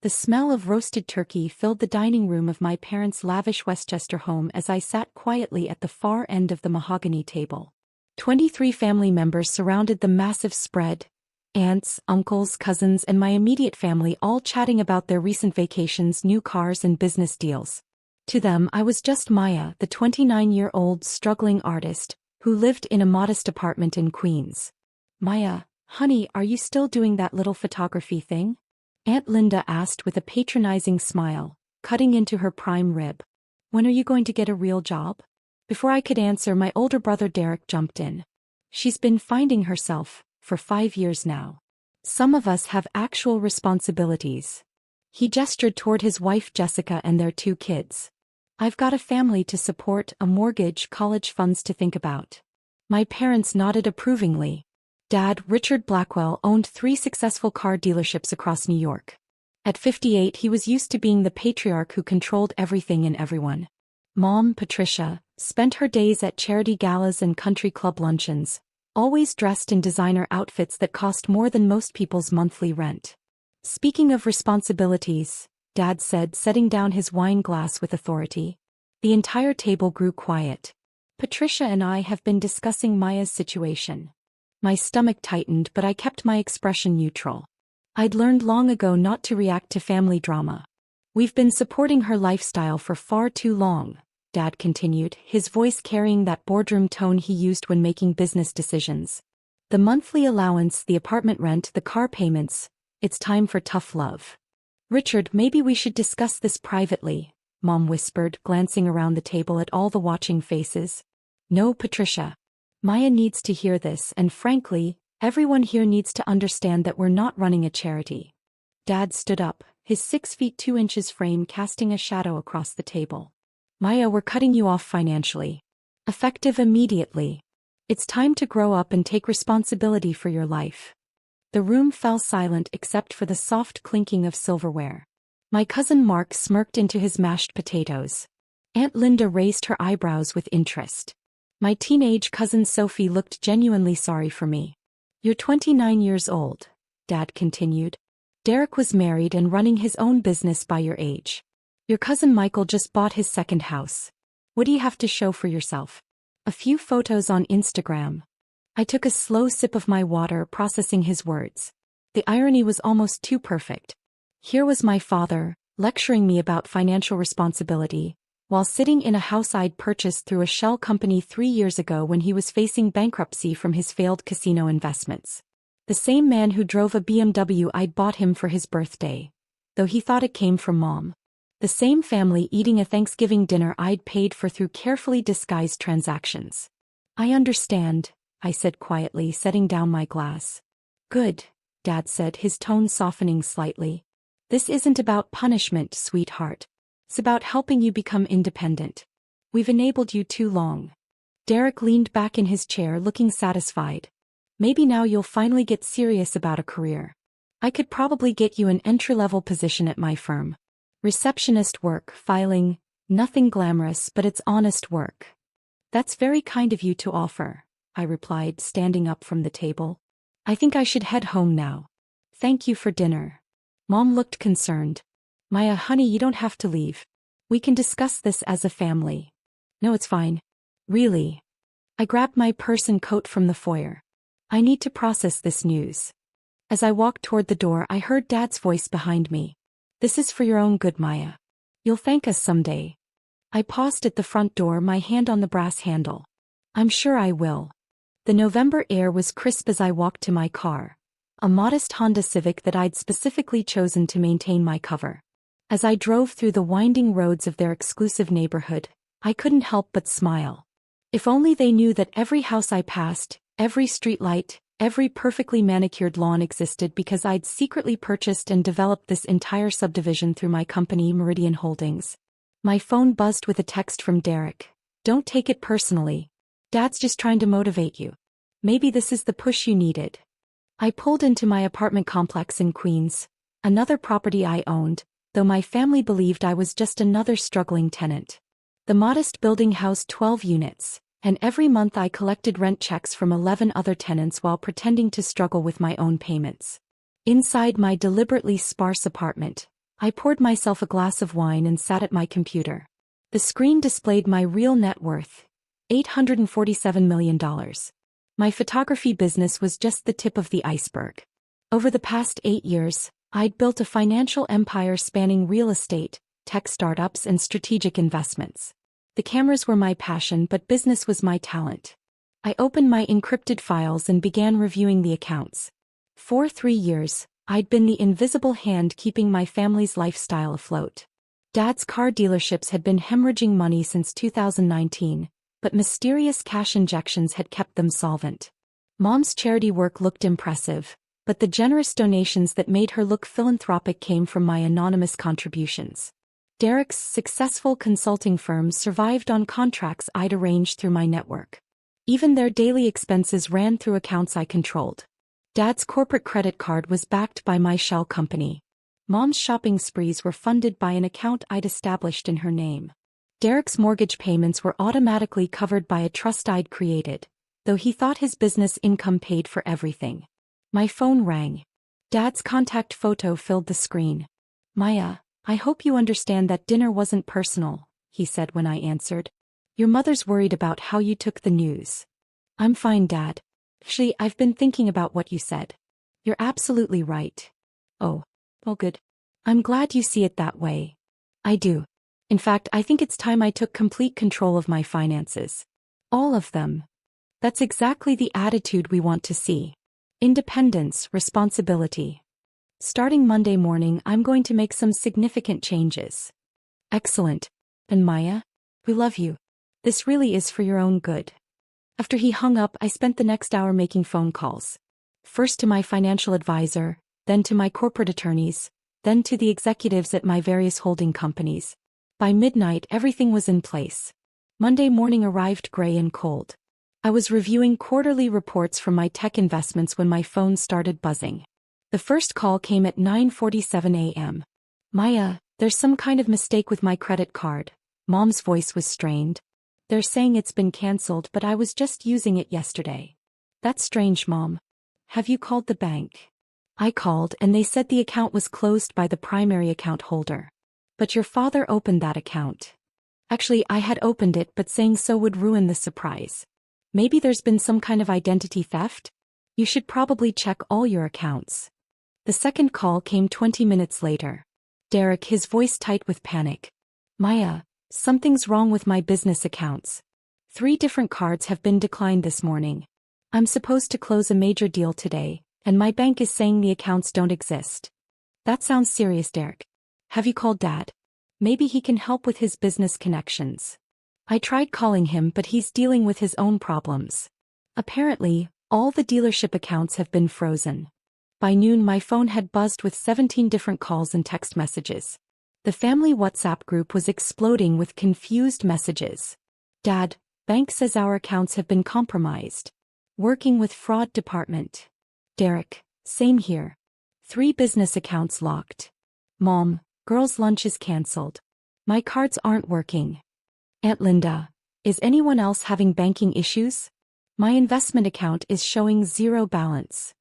The smell of roasted turkey filled the dining room of my parents' lavish Westchester home as I sat quietly at the far end of the mahogany table. 23 family members surrounded the massive spread. Aunts, uncles, cousins, and my immediate family all chatting about their recent vacations, new cars, and business deals. To them, I was just Maya, the 29-year-old struggling artist, who lived in a modest apartment in Queens. "Maya, honey, are you still doing that little photography thing?" Aunt Linda asked with a patronizing smile, cutting into her prime rib. "When are you going to get a real job?" Before I could answer, my older brother Derek jumped in. "She's been finding herself for 5 years now. Some of us have actual responsibilities." He gestured toward his wife Jessica and their 2 kids. "I've got a family to support, a mortgage, college funds to think about." My parents nodded approvingly. Dad, Richard Blackwell, owned 3 successful car dealerships across New York. At 58, he was used to being the patriarch who controlled everything and everyone. Mom, Patricia, spent her days at charity galas and country club luncheons, always dressed in designer outfits that cost more than most people's monthly rent. "Speaking of responsibilities," Dad said, setting down his wine glass with authority. The entire table grew quiet. "Patricia and I have been discussing Maya's situation." My stomach tightened, but I kept my expression neutral. I'd learned long ago not to react to family drama. "We've been supporting her lifestyle for far too long," Dad continued, his voice carrying that boardroom tone he used when making business decisions. "The monthly allowance, the apartment rent, the car payments, it's time for tough love." "Richard, maybe we should discuss this privately," Mom whispered, glancing around the table at all the watching faces. "No, Patricia. Maya needs to hear this, and frankly, everyone here needs to understand that we're not running a charity." Dad stood up, his 6 feet 2 inches frame casting a shadow across the table. "Maya, we're cutting you off financially. Effective immediately. It's time to grow up and take responsibility for your life." The room fell silent except for the soft clinking of silverware. My cousin Mark smirked into his mashed potatoes. Aunt Linda raised her eyebrows with interest. My teenage cousin Sophie looked genuinely sorry for me. "You're 29 years old," Dad continued. "Derek was married and running his own business by your age. Your cousin Michael just bought his second house. What do you have to show for yourself? A few photos on Instagram." I took a slow sip of my water, processing his words. The irony was almost too perfect. Here was my father, lecturing me about financial responsibility, while sitting in a house I'd purchased through a shell company 3 years ago when he was facing bankruptcy from his failed casino investments. The same man who drove a BMW I'd bought him for his birthday, though he thought it came from Mom. The same family eating a Thanksgiving dinner I'd paid for through carefully disguised transactions. "I understand," I said quietly, setting down my glass. "Good," Dad said, his tone softening slightly. "This isn't about punishment, sweetheart. It's about helping you become independent. We've enabled you too long." Derek leaned back in his chair, looking satisfied. "Maybe now you'll finally get serious about a career. I could probably get you an entry-level position at my firm. Receptionist work, filing, nothing glamorous, but it's honest work." "That's very kind of you to offer," I replied, standing up from the table. "I think I should head home now. Thank you for dinner." Mom looked concerned. "Maya, honey, you don't have to leave. We can discuss this as a family." "No, it's fine. Really." I grabbed my purse and coat from the foyer. "I need to process this news." As I walked toward the door, I heard Dad's voice behind me. "This is for your own good, Maya. You'll thank us someday." I paused at the front door, my hand on the brass handle. "I'm sure I will." The November air was crisp as I walked to my car, a modest Honda Civic that I'd specifically chosen to maintain my cover. As I drove through the winding roads of their exclusive neighborhood, I couldn't help but smile. If only they knew that every house I passed, every streetlight, every perfectly manicured lawn existed because I'd secretly purchased and developed this entire subdivision through my company, Meridian Holdings. My phone buzzed with a text from Derek. "Don't take it personally. Dad's just trying to motivate you. Maybe this is the push you needed." I pulled into my apartment complex in Queens, another property I owned, though my family believed I was just another struggling tenant. The modest building housed 12 units, and every month I collected rent checks from 11 other tenants while pretending to struggle with my own payments. Inside my deliberately sparse apartment, I poured myself a glass of wine and sat at my computer. The screen displayed my real net worth, $847 million. My photography business was just the tip of the iceberg. Over the past 8 years, I'd built a financial empire spanning real estate, tech startups, and strategic investments. The cameras were my passion, but business was my talent. I opened my encrypted files and began reviewing the accounts. For 3 years, I'd been the invisible hand keeping my family's lifestyle afloat. Dad's car dealerships had been hemorrhaging money since 2019, but mysterious cash injections had kept them solvent. Mom's charity work looked impressive, but the generous donations that made her look philanthropic came from my anonymous contributions. Derek's successful consulting firms survived on contracts I'd arranged through my network. Even their daily expenses ran through accounts I controlled. Dad's corporate credit card was backed by my shell company. Mom's shopping sprees were funded by an account I'd established in her name. Derek's mortgage payments were automatically covered by a trust I'd created, though he thought his business income paid for everything. My phone rang. Dad's contact photo filled the screen. "Maya, I hope you understand that dinner wasn't personal," he said when I answered. "Your mother's worried about how you took the news." "I'm fine, Dad. Actually, I've been thinking about what you said. You're absolutely right." "Oh, well, good. I'm glad you see it that way." "I do. In fact, I think it's time I took complete control of my finances. All of them." That's exactly the attitude we want to see. Independence, responsibility. Starting Monday morning, I'm going to make some significant changes. "Excellent. And Maya, we love you. This really is for your own good." After he hung up, I spent the next hour making phone calls. First to my financial advisor, then to my corporate attorneys, then to the executives at my various holding companies. By midnight, everything was in place. Monday morning arrived gray and cold. I was reviewing quarterly reports from my tech investments when my phone started buzzing. The first call came at 9:47 a.m. "Maya, there's some kind of mistake with my credit card." Mom's voice was strained. "They're saying it's been canceled, but I was just using it yesterday." "That's strange, Mom. Have you called the bank?" "I called and they said the account was closed by the primary account holder." "But your father opened that account." "Actually, I had opened it, but saying so would ruin the surprise. Maybe there's been some kind of identity theft? You should probably check all your accounts." The second call came 20 minutes later. Derek, his voice tight with panic. "Maya, something's wrong with my business accounts. 3 different cards have been declined this morning. I'm supposed to close a major deal today, and my bank is saying the accounts don't exist." "That sounds serious, Derek. Have you called Dad? Maybe he can help with his business connections." "I tried calling him, but he's dealing with his own problems. Apparently, all the dealership accounts have been frozen." By noon, my phone had buzzed with 17 different calls and text messages. The family WhatsApp group was exploding with confused messages. "Dad, bank says our accounts have been compromised. Working with fraud department." "Derek, same here. 3 business accounts locked." "Mom, girls' lunch is canceled. My cards aren't working." "Aunt Linda, is anyone else having banking issues? My investment account is showing 0 balance."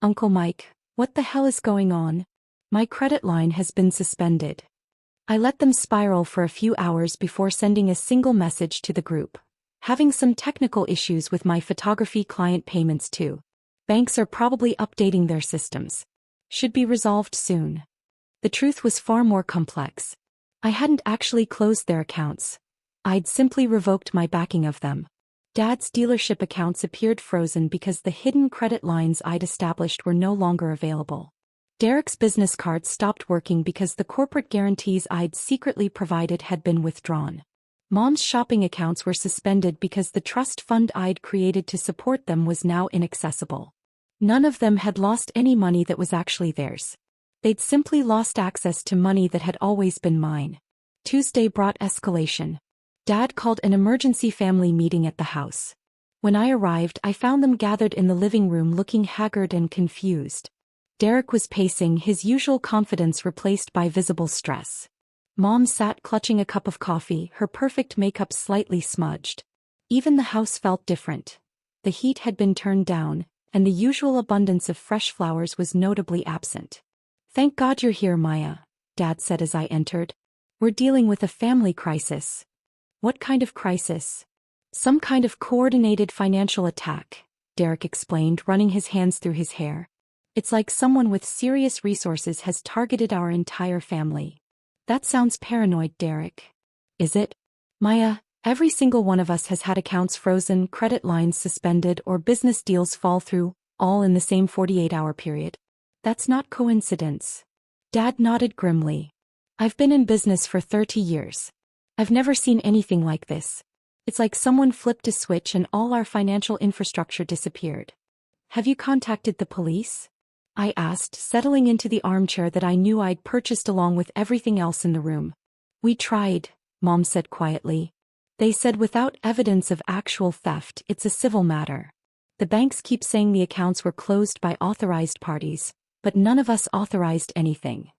"Uncle Mike, what the hell is going on? My credit line has been suspended." I let them spiral for a few hours before sending a single message to the group. "Having some technical issues with my photography client payments too. Banks are probably updating their systems. Should be resolved soon." The truth was far more complex. I hadn't actually closed their accounts. I'd simply revoked my backing of them. Dad's dealership accounts appeared frozen because the hidden credit lines I'd established were no longer available. Derek's business cards stopped working because the corporate guarantees I'd secretly provided had been withdrawn. Mom's shopping accounts were suspended because the trust fund I'd created to support them was now inaccessible. None of them had lost any money that was actually theirs. They'd simply lost access to money that had always been mine. Tuesday brought escalation. Dad called an emergency family meeting at the house. When I arrived, I found them gathered in the living room looking haggard and confused. Derek was pacing, his usual confidence replaced by visible stress. Mom sat clutching a cup of coffee, her perfect makeup slightly smudged. Even the house felt different. The heat had been turned down, and the usual abundance of fresh flowers was notably absent. "Thank God you're here, Maya. Dad said as I entered. We're dealing with a family crisis. What kind of crisis? Some kind of coordinated financial attack, Derek explained, running his hands through his hair. It's like someone with serious resources has targeted our entire family. That sounds paranoid, Derek. Is it? Maya, every single one of us has had accounts frozen, credit lines suspended, or business deals fall through, all in the same 48-hour period. That's not coincidence. Dad nodded grimly. I've been in business for 30 years. I've never seen anything like this. It's like someone flipped a switch and all our financial infrastructure disappeared. Have you contacted the police? I asked, settling into the armchair that I knew I'd purchased along with everything else in the room. We tried, Mom said quietly. They said without evidence of actual theft, it's a civil matter. The banks keep saying the accounts were closed by authorized parties, but none of us authorized anything.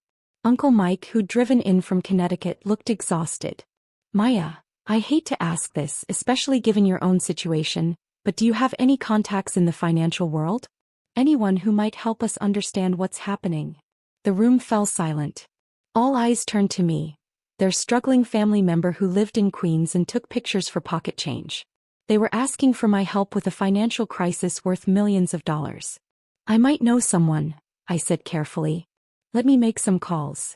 Uncle Mike, who'd driven in from Connecticut, looked exhausted. Maya, I hate to ask this, especially given your own situation, but do you have any contacts in the financial world? Anyone who might help us understand what's happening? The room fell silent. All eyes turned to me, their struggling family member who lived in Queens and took pictures for pocket change. They were asking for my help with a financial crisis worth millions of dollars. I might know someone, I said carefully. Let me make some calls.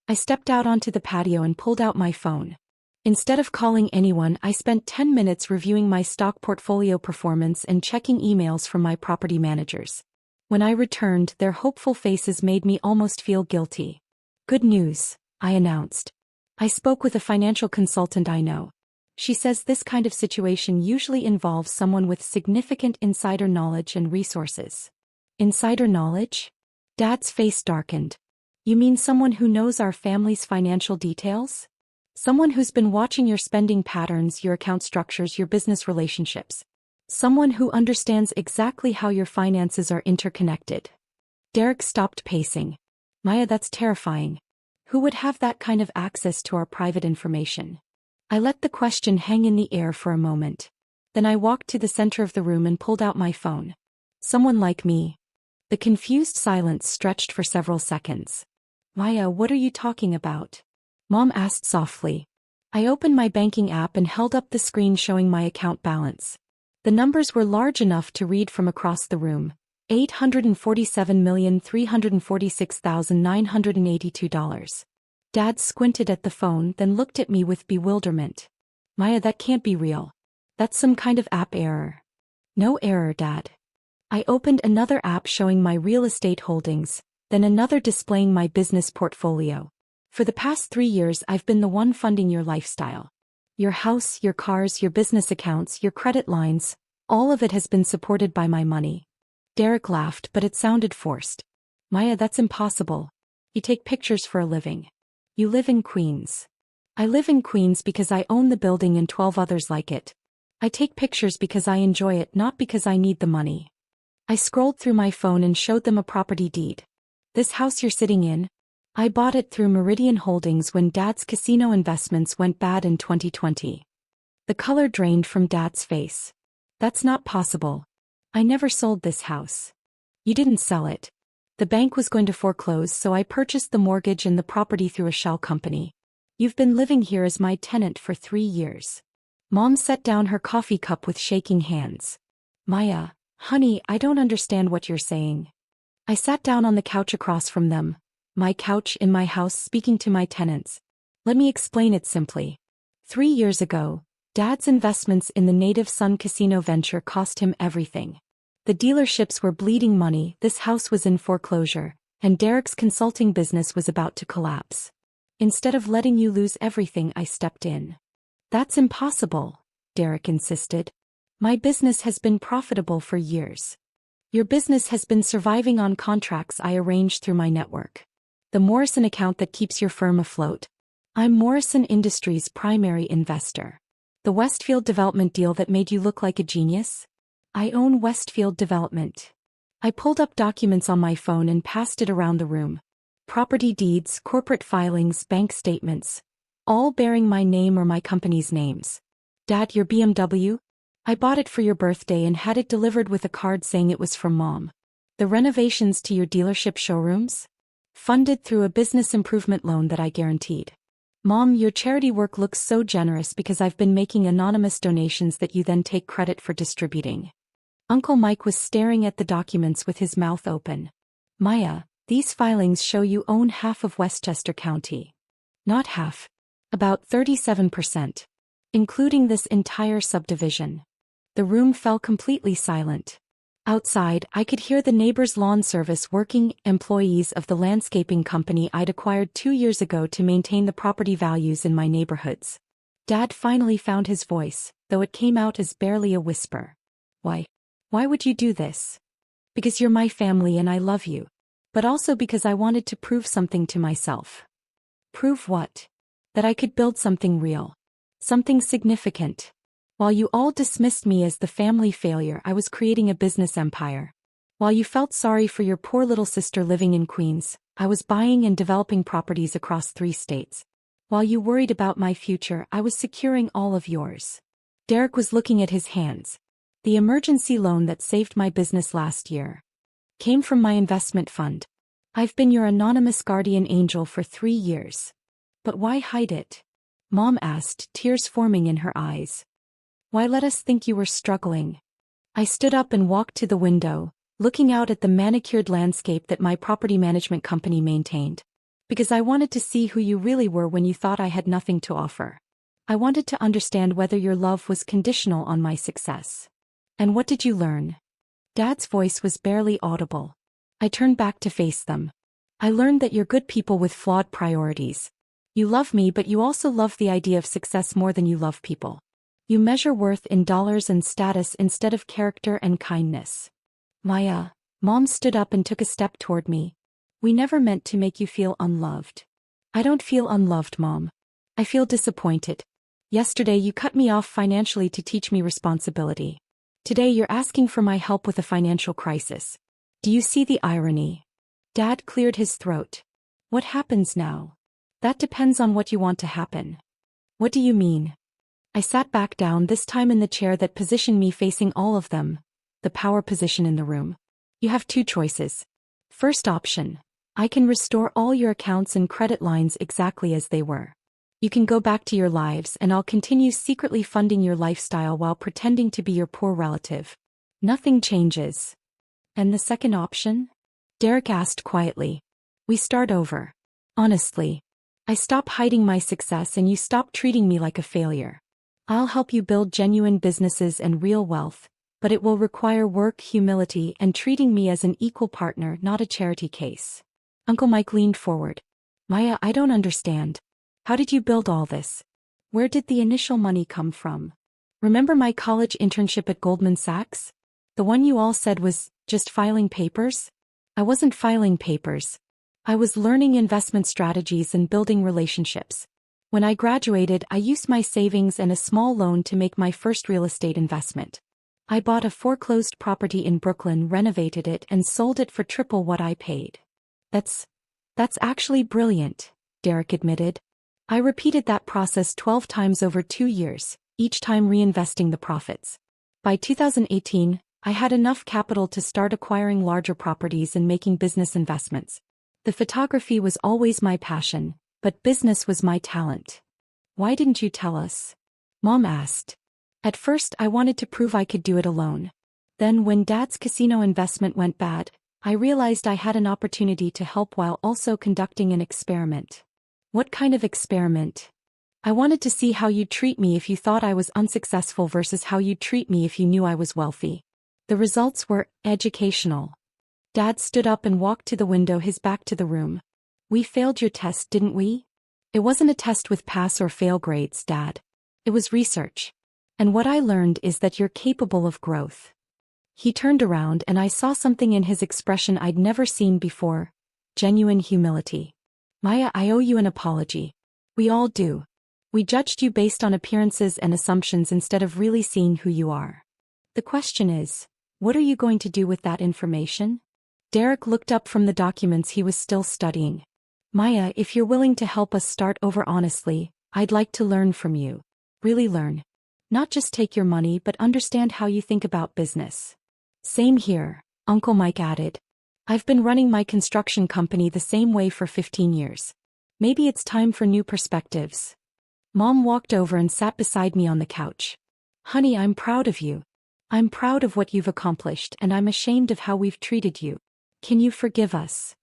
I stepped out onto the patio and pulled out my phone. Instead of calling anyone, I spent 10 minutes reviewing my stock portfolio performance and checking emails from my property managers. When I returned, their hopeful faces made me almost feel guilty. Good news, I announced. I spoke with a financial consultant I know. She says this kind of situation usually involves someone with significant insider knowledge and resources. Insider knowledge? Dad's face darkened. You mean someone who knows our family's financial details? Someone who's been watching your spending patterns, your account structures, your business relationships. Someone who understands exactly how your finances are interconnected. Derek stopped pacing. Maya, that's terrifying. Who would have that kind of access to our private information? I let the question hang in the air for a moment. Then I walked to the center of the room and pulled out my phone. Someone like me. The confused silence stretched for several seconds. Maya, what are you talking about? Mom asked softly. I opened my banking app and held up the screen showing my account balance. The numbers were large enough to read from across the room. $847,346,982. Dad squinted at the phone, then looked at me with bewilderment. Maya, that can't be real. That's some kind of app error. No error, Dad. I opened another app showing my real estate holdings, then another displaying my business portfolio. For the past 3 years, I've been the one funding your lifestyle. Your house, your cars, your business accounts, your credit lines, all of it has been supported by my money. Derek laughed, but it sounded forced. Maya, that's impossible. You take pictures for a living. You live in Queens. I live in Queens because I own the building and 12 others like it. I take pictures because I enjoy it, not because I need the money. I scrolled through my phone and showed them a property deed. This house you're sitting in? I bought it through Meridian Holdings when Dad's casino investments went bad in 2020. The color drained from Dad's face. That's not possible. I never sold this house. You didn't sell it. The bank was going to foreclose, so I purchased the mortgage and the property through a shell company. You've been living here as my tenant for 3 years. Mom set down her coffee cup with shaking hands. Maya, honey, I don't understand what you're saying. I sat down on the couch across from them. My couch in my house, speaking to my tenants. Let me explain it simply. 3 years ago, Dad's investments in the Native Sun Casino venture cost him everything. The dealerships were bleeding money, this house was in foreclosure, and Derek's consulting business was about to collapse. Instead of letting you lose everything, I stepped in. That's impossible, Derek insisted. My business has been profitable for years. Your business has been surviving on contracts I arranged through my network. The Morrison account that keeps your firm afloat. I'm Morrison Industries' primary investor. The Westfield development deal that made you look like a genius? I own Westfield Development. I pulled up documents on my phone and passed it around the room. Property deeds, corporate filings, bank statements. All bearing my name or my company's names. Dad, your BMW? I bought it for your birthday and had it delivered with a card saying it was from Mom. The renovations to your dealership showrooms? Funded through a business improvement loan that I guaranteed. Mom, your charity work looks so generous because I've been making anonymous donations that you then take credit for distributing. Uncle Mike was staring at the documents with his mouth open. Maya, these filings show you own half of Westchester County. Not half. About 37%. Including this entire subdivision. The room fell completely silent. Outside, I could hear the neighbor's lawn service working, employees of the landscaping company I'd acquired 2 years ago to maintain the property values in my neighborhoods. Dad finally found his voice, though it came out as barely a whisper. Why? Why would you do this? Because you're my family and I love you. But also because I wanted to prove something to myself. Prove what? That I could build something real. Something significant. While you all dismissed me as the family failure, I was creating a business empire. While you felt sorry for your poor little sister living in Queens, I was buying and developing properties across 3 states. While you worried about my future, I was securing all of yours. Derek was looking at his hands. The emergency loan that saved my business last year came from my investment fund. I've been your anonymous guardian angel for 3 years. But why hide it? Mom asked, tears forming in her eyes. Why let us think you were struggling? I stood up and walked to the window, looking out at the manicured landscape that my property management company maintained. Because I wanted to see who you really were when you thought I had nothing to offer. I wanted to understand whether your love was conditional on my success. And what did you learn? Dad's voice was barely audible. I turned back to face them. I learned that you're good people with flawed priorities. You love me, but you also love the idea of success more than you love people. You measure worth in dollars and status instead of character and kindness. Maya, Mom stood up and took a step toward me. We never meant to make you feel unloved. I don't feel unloved, Mom. I feel disappointed. Yesterday you cut me off financially to teach me responsibility. Today you're asking for my help with a financial crisis. Do you see the irony? Dad cleared his throat. What happens now? That depends on what you want to happen. What do you mean? I sat back down, this time in the chair that positioned me facing all of them, the power position in the room. You have 2 choices. First option. I can restore all your accounts and credit lines exactly as they were. You can go back to your lives and I'll continue secretly funding your lifestyle while pretending to be your poor relative. Nothing changes. And the second option? Derek asked quietly. We start over. Honestly. I stop hiding my success and you stop treating me like a failure. I'll help you build genuine businesses and real wealth, but it will require work, humility, and treating me as an equal partner, not a charity case. Uncle Mike leaned forward. Maya, I don't understand. How did you build all this? Where did the initial money come from? Remember my college internship at Goldman Sachs? The one you all said was just filing papers? I wasn't filing papers. I was learning investment strategies and building relationships. When I graduated, I used my savings and a small loan to make my first real estate investment. I bought a foreclosed property in Brooklyn, renovated it, and sold it for triple what I paid. That's actually brilliant, Derek admitted. I repeated that process 12 times over 2 years, each time reinvesting the profits. By 2018, I had enough capital to start acquiring larger properties and making business investments. The photography was always my passion, but business was my talent. Why didn't you tell us? Mom asked. At first, I wanted to prove I could do it alone. Then when Dad's casino investment went bad, I realized I had an opportunity to help while also conducting an experiment. What kind of experiment? I wanted to see how you'd treat me if you thought I was unsuccessful versus how you'd treat me if you knew I was wealthy. The results were educational. Dad stood up and walked to the window, his back to the room. We failed your test, didn't we? It wasn't a test with pass or fail grades, Dad. It was research. And what I learned is that you're capable of growth. He turned around and I saw something in his expression I'd never seen before. Genuine humility. Maya, I owe you an apology. We all do. We judged you based on appearances and assumptions instead of really seeing who you are. The question is, what are you going to do with that information? Derek looked up from the documents he was still studying. Maya, if you're willing to help us start over honestly, I'd like to learn from you. Really learn. Not just take your money but understand how you think about business. Same here, Uncle Mike added. I've been running my construction company the same way for 15 years. Maybe it's time for new perspectives. Mom walked over and sat beside me on the couch. Honey, I'm proud of you. I'm proud of what you've accomplished, and I'm ashamed of how we've treated you. Can you forgive us?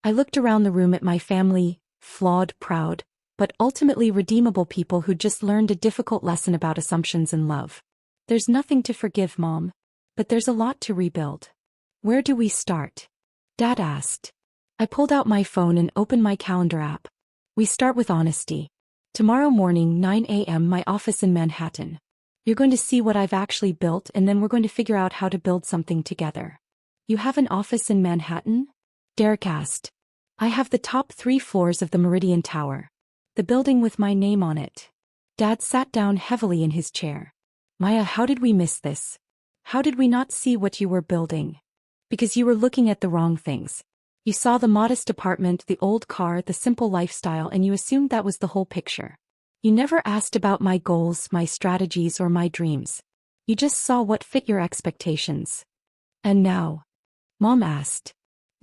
I looked around the room at my family, flawed, proud, but ultimately redeemable people who just learned a difficult lesson about assumptions and love. There's nothing to forgive, Mom. But there's a lot to rebuild. Where do we start? Dad asked. I pulled out my phone and opened my calendar app. We start with honesty. Tomorrow morning, 9 a.m., my office in Manhattan. You're going to see what I've actually built, and then we're going to figure out how to build something together. You have an office in Manhattan? Derek asked. I have the top 3 floors of the Meridian Tower. The building with my name on it. Dad sat down heavily in his chair. Maya, how did we miss this? How did we not see what you were building? Because you were looking at the wrong things. You saw the modest apartment, the old car, the simple lifestyle, and you assumed that was the whole picture. You never asked about my goals, my strategies, or my dreams. You just saw what fit your expectations. And now? Mom asked.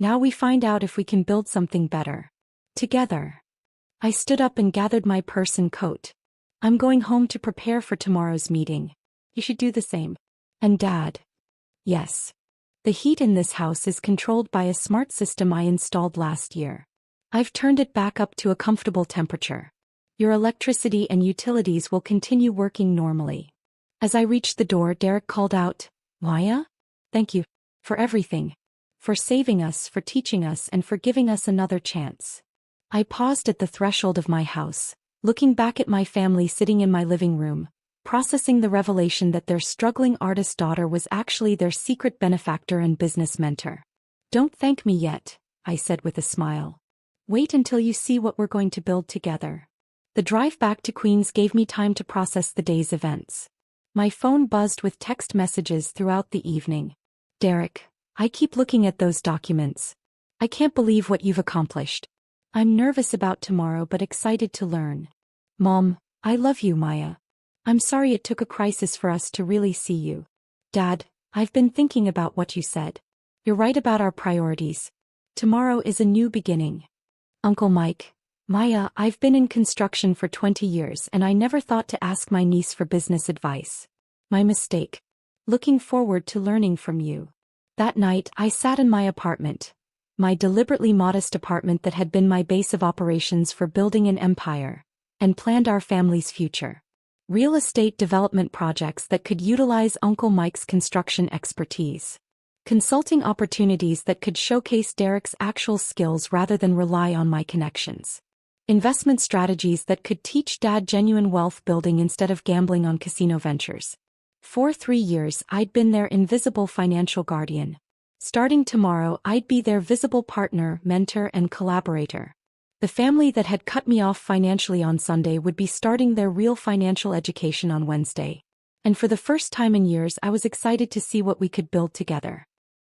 Now we find out if we can build something better. Together. I stood up and gathered my purse and coat. I'm going home to prepare for tomorrow's meeting. You should do the same. And Dad? Yes. The heat in this house is controlled by a smart system I installed last year. I've turned it back up to a comfortable temperature. Your electricity and utilities will continue working normally. As I reached the door, Derek called out, Maya? Thank you. For everything. For saving us, for teaching us, and for giving us another chance. I paused at the threshold of my house, looking back at my family sitting in my living room, processing the revelation that their struggling artist daughter was actually their secret benefactor and business mentor. Don't thank me yet, I said with a smile. Wait until you see what we're going to build together. The drive back to Queens gave me time to process the day's events. My phone buzzed with text messages throughout the evening. Derek, I keep looking at those documents. I can't believe what you've accomplished. I'm nervous about tomorrow but excited to learn. Mom, I love you, Maya. I'm sorry it took a crisis for us to really see you. Dad, I've been thinking about what you said. You're right about our priorities. Tomorrow is a new beginning. Uncle Mike, Maya, I've been in construction for 20 years and I never thought to ask my niece for business advice. My mistake. Looking forward to learning from you. That night, I sat in my apartment. My deliberately modest apartment that had been my base of operations for building an empire, and planned our family's future. Real estate development projects that could utilize Uncle Mike's construction expertise. Consulting opportunities that could showcase Derek's actual skills rather than rely on my connections. Investment strategies that could teach Dad genuine wealth building instead of gambling on casino ventures. For 3 years, I'd been their invisible financial guardian. Starting tomorrow, I'd be their visible partner, mentor, and collaborator. The family that had cut me off financially on Sunday would be starting their real financial education on Wednesday. And for the first time in years, I was excited to see what we could build together.